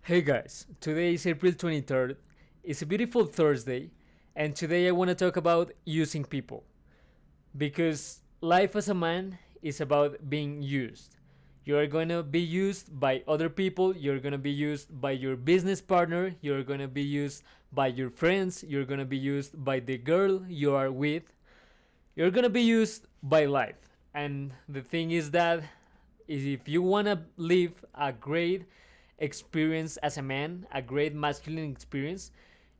Hey guys, today is April 23rd. It's a beautiful Thursday, and today I want to talk about using people. Because life as a man is about being used. You're going to be used by other people, you're going to be used by your business partner, you're going to be used by your friends, you're going to be used by the girl you are with, you're going to be used by life. And the thing is that is if you want to live a great experience as a man, a great masculine experience,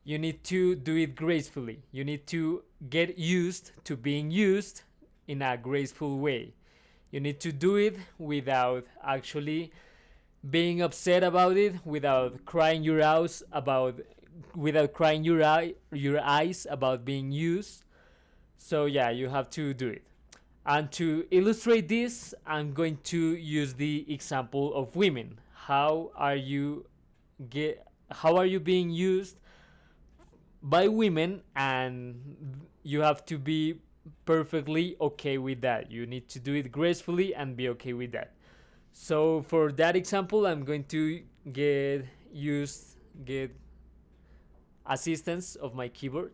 you need to do it gracefully. You need to get used to being used in a graceful way. You need to do it without actually being upset about it, without crying your eyes about without crying your eyes about being used. So yeah, you have to do it. And to illustrate this, I'm going to use the example of women. How are you being used by women, and you have to be perfectly okay with that. You need to do it gracefully and be okay with that. So for that example, I'm going to get assistance of my keyboard.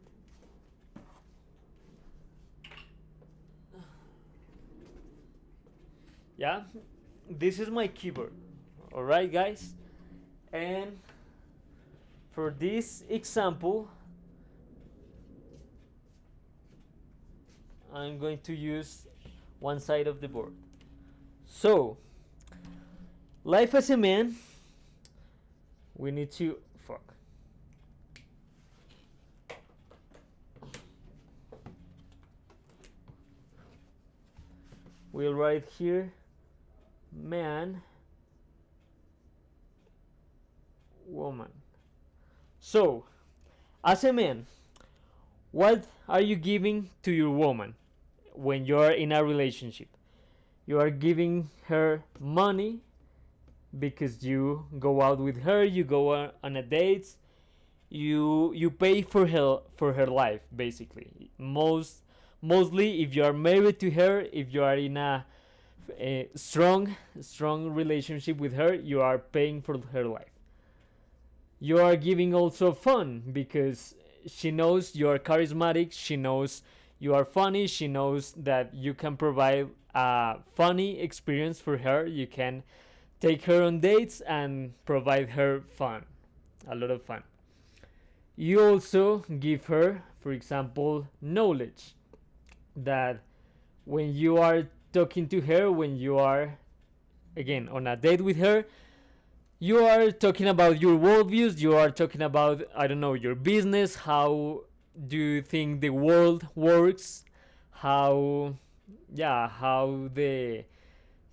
Yeah, this is my keyboard. All right, guys. And for this example, I'm going to use one side of the board. So, life as a man, we need to fuck. We'll write here man, woman. So, as a man, what are you giving to your woman when you're in a relationship? You are giving her money because you go out with her, you go on a date, you pay for her life basically. Mostly if you are married to her, if you are in a strong relationship with her, you are paying for her life. You are giving also fun because she knows you are charismatic, she knows you are funny, she knows that you can provide a funny experience for her. You can take her on dates and provide her fun, a lot of fun. You also give her, for example, knowledge, that when you are talking to her, when you are again on a date with her, you are talking about your worldviews, you are talking about, I don't know, your business, how do you think the world works, how, yeah, how the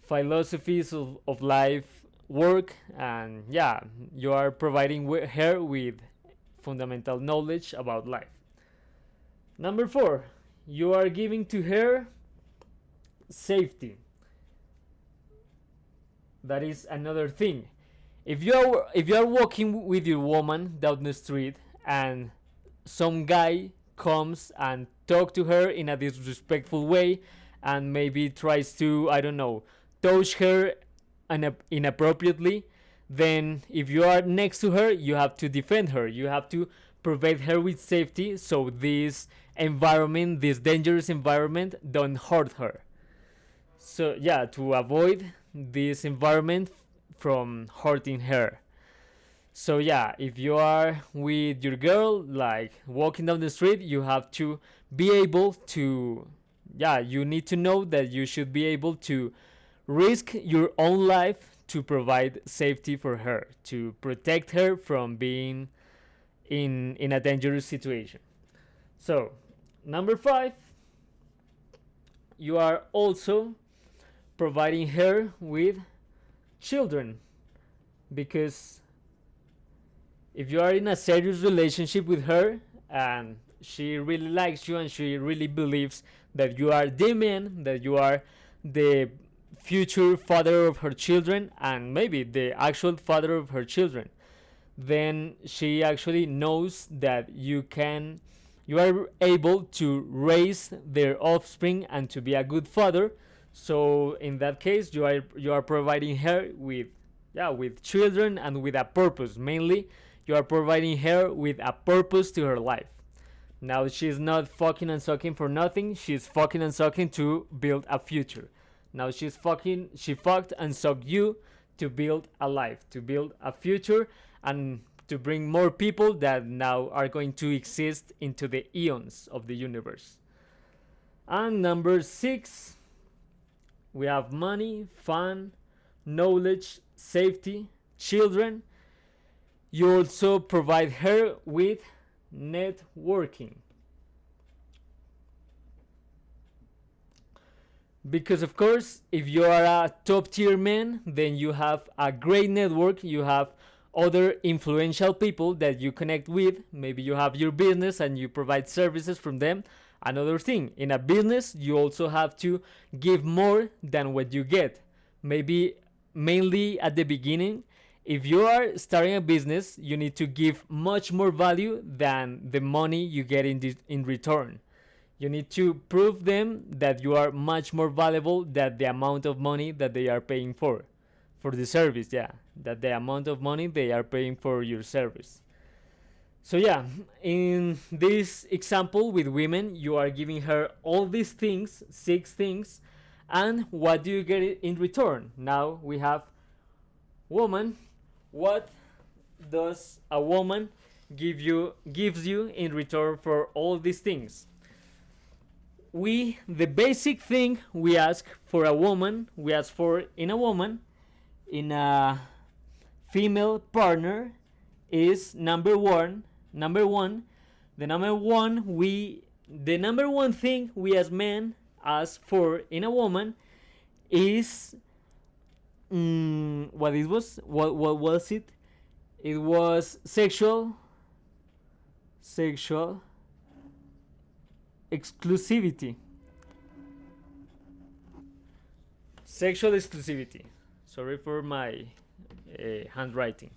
philosophies of life work, and yeah, you are providing her with fundamental knowledge about life. Number 4, you are giving to her safety. That is another thing. If you are walking with your woman down the street and some guy comes and talk to her in a disrespectful way and maybe tries to, I don't know, touch her inappropriately, then if you are next to her, you have to defend her. You have to provide her with safety so this dangerous environment don't hurt her. So yeah, to avoid this environment from hurting her. So yeah, if you are with your girl, like walking down the street, you have to be able to, yeah, you need to know that you should be able to risk your own life to provide safety for her, to protect her from being in a dangerous situation. So, number 5, you are also providing her with children, because if you are in a serious relationship with her and she really likes you and she really believes that you are the man, that you are the future father of her children and maybe the actual father of her children, then she actually knows that you are able to raise their offspring and to be a good father. So in that case, you are providing her with, yeah, with children and with a purpose. Mainly, you are providing her with a purpose to her life. Now she's not fucking and sucking for nothing. She's fucking and sucking to build a future. Now she fucked and sucked you to build a life, to build a future, and to bring more people that now are going to exist into the eons of the universe. And number 6, we have money, fun, knowledge, safety, children. You also provide her with networking. Because of course, if you are a top tier man, then you have a great network. You have other influential people that you connect with. Maybe you have your business and you provide services from them. Another thing, in a business, you also have to give more than what you get. Maybe mainly at the beginning, if you are starting a business, you need to give much more value than the money you get in return. You need to prove them that you are much more valuable than the amount of money that they are paying for the service. Yeah, that the amount of money they are paying for your service. So yeah, in this example with women, you are giving her all these things, 6 things, and what do you get in return? Now we have woman. What does a woman gives you in return for all these things? The basic thing we ask for a woman, we ask for in a woman, in a female partner, is number one, the number one thing we as men ask for in a woman is what was it? It was sexual exclusivity. Sexual exclusivity. Sorry for my handwriting.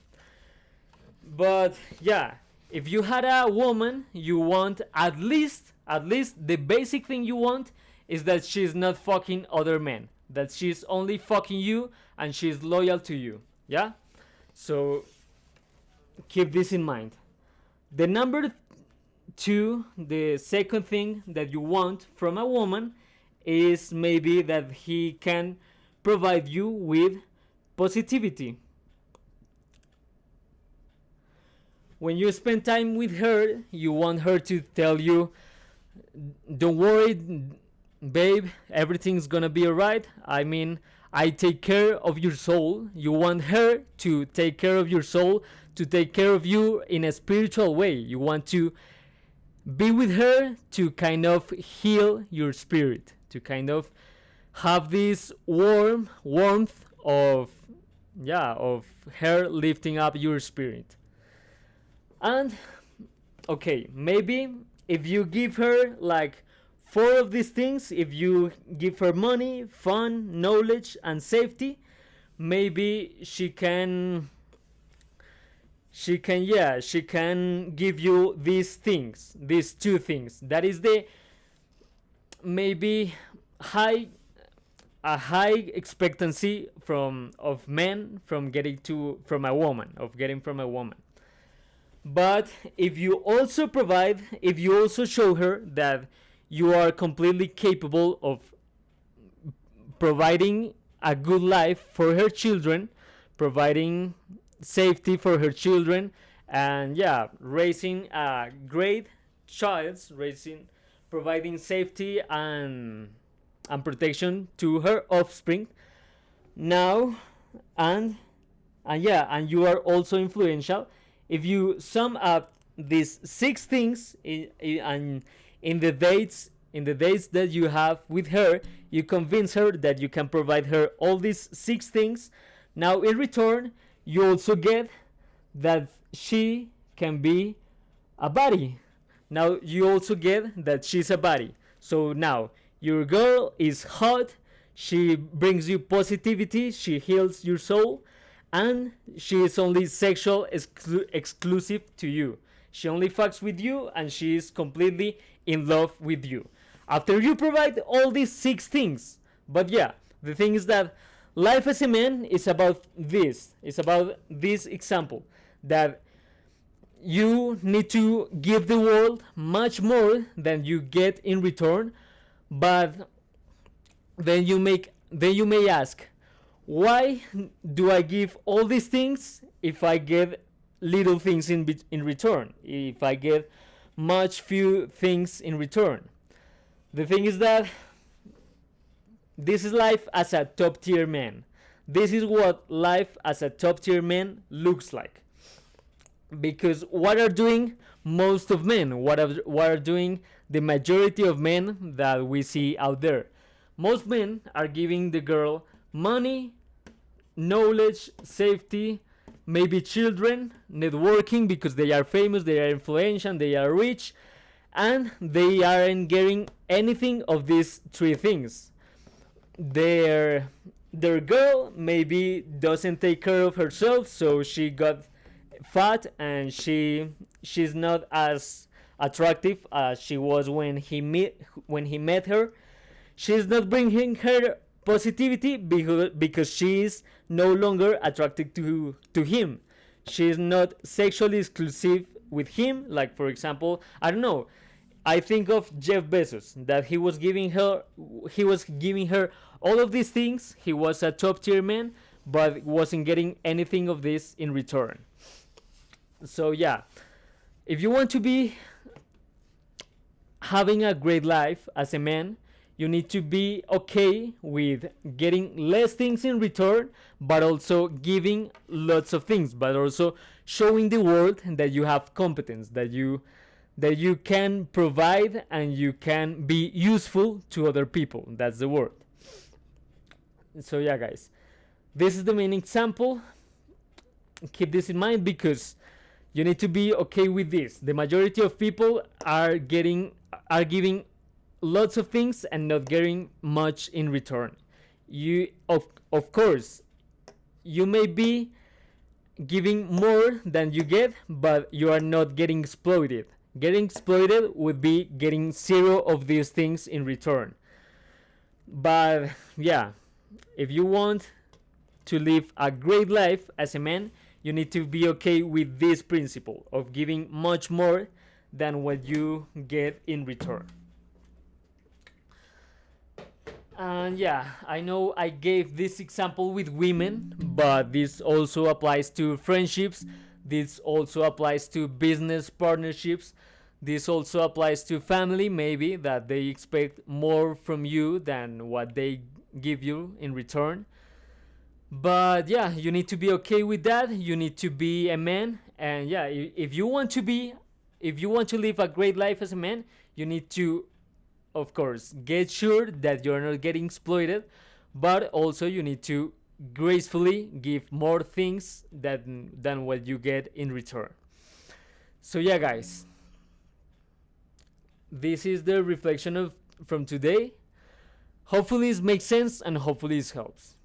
But yeah, if you had a woman, you want at least the basic thing you want is that she's not fucking other men, that she's only fucking you and she's loyal to you. Yeah? So keep this in mind. The number 2, the second thing that you want from a woman is maybe that he can provide you with positivity. When you spend time with her, you want her to tell you, don't worry, babe, everything's gonna be alright. I mean, I take care of your soul. You want her to take care of your soul, to take care of you in a spiritual way. You want to be with her to kind of heal your spirit, to kind of have this warmth of her lifting up your spirit. And okay, maybe if you give her like 4 of these things, if you give her money, fun, knowledge, and safety, maybe she can give you these things, these 2 things. That is the maybe a high expectancy of men from getting from a woman. But if you also show her that you are completely capable of providing a good life for her children, providing safety for her children, and raising a great child, providing safety and protection to her offspring. Now, and you are also influential. If you sum up these 6 things in the dates that you have with her, you convince her that you can provide her all these 6 things. Now in return, you also get that she can be a body. Now you also get that she's a body. So now your girl is hot, she brings you positivity, she heals your soul, and she is only sexual exclusive to you. She only fucks with you and she is completely in love with you. After you provide all these 6 things. But the thing is that life as a man is about this. It's about this example that you need to give the world much more than you get in return, but then you may ask, why do I give all these things if I get little things in return, if I get much few things in return? The thing is that this is life as a top tier man. This is what life as a top tier man looks like. Because what are doing most of men? What are doing the majority of men that we see out there? Most men are giving the girl money, knowledge, safety, maybe children, networking because they are famous, they are influential, they are rich, and they aren't getting anything of these three things. Their girl maybe doesn't take care of herself, so she got fat and she's not as attractive as she was when he met her. She's not bringing her positivity because she is no longer attracted to him. She is not sexually exclusive with him. Like, for example, I don't know, I think of Jeff Bezos, that he was giving her all of these things. He was a top tier man, but wasn't getting anything of this in return. So yeah, if you want to be having a great life as a man, you need to be okay with getting less things in return, but also giving lots of things, but also showing the world that you have competence, that you can provide and you can be useful to other people. That's the word. So yeah, guys, this is the main example. Keep this in mind because you need to be okay with this. The majority of people are giving lots of things and not getting much in return. You of course you may be giving more than you get, but you are not getting exploited. Getting exploited would be getting zero of these things in return. But yeah, if you want to live a great life as a man, you need to be okay with this principle of giving much more than what you get in return. And yeah, I know I gave this example with women, but this also applies to friendships. This also applies to business partnerships. This also applies to family, maybe, that they expect more from you than what they give you in return. But yeah, you need to be okay with that. You need to be a man. And yeah, if you want to live a great life as a man, you need to, of course, get sure that you're not getting exploited, but also you need to gracefully give more things than what you get in return. So yeah, guys, this is the reflection of from today. Hopefully it makes sense and hopefully it helps.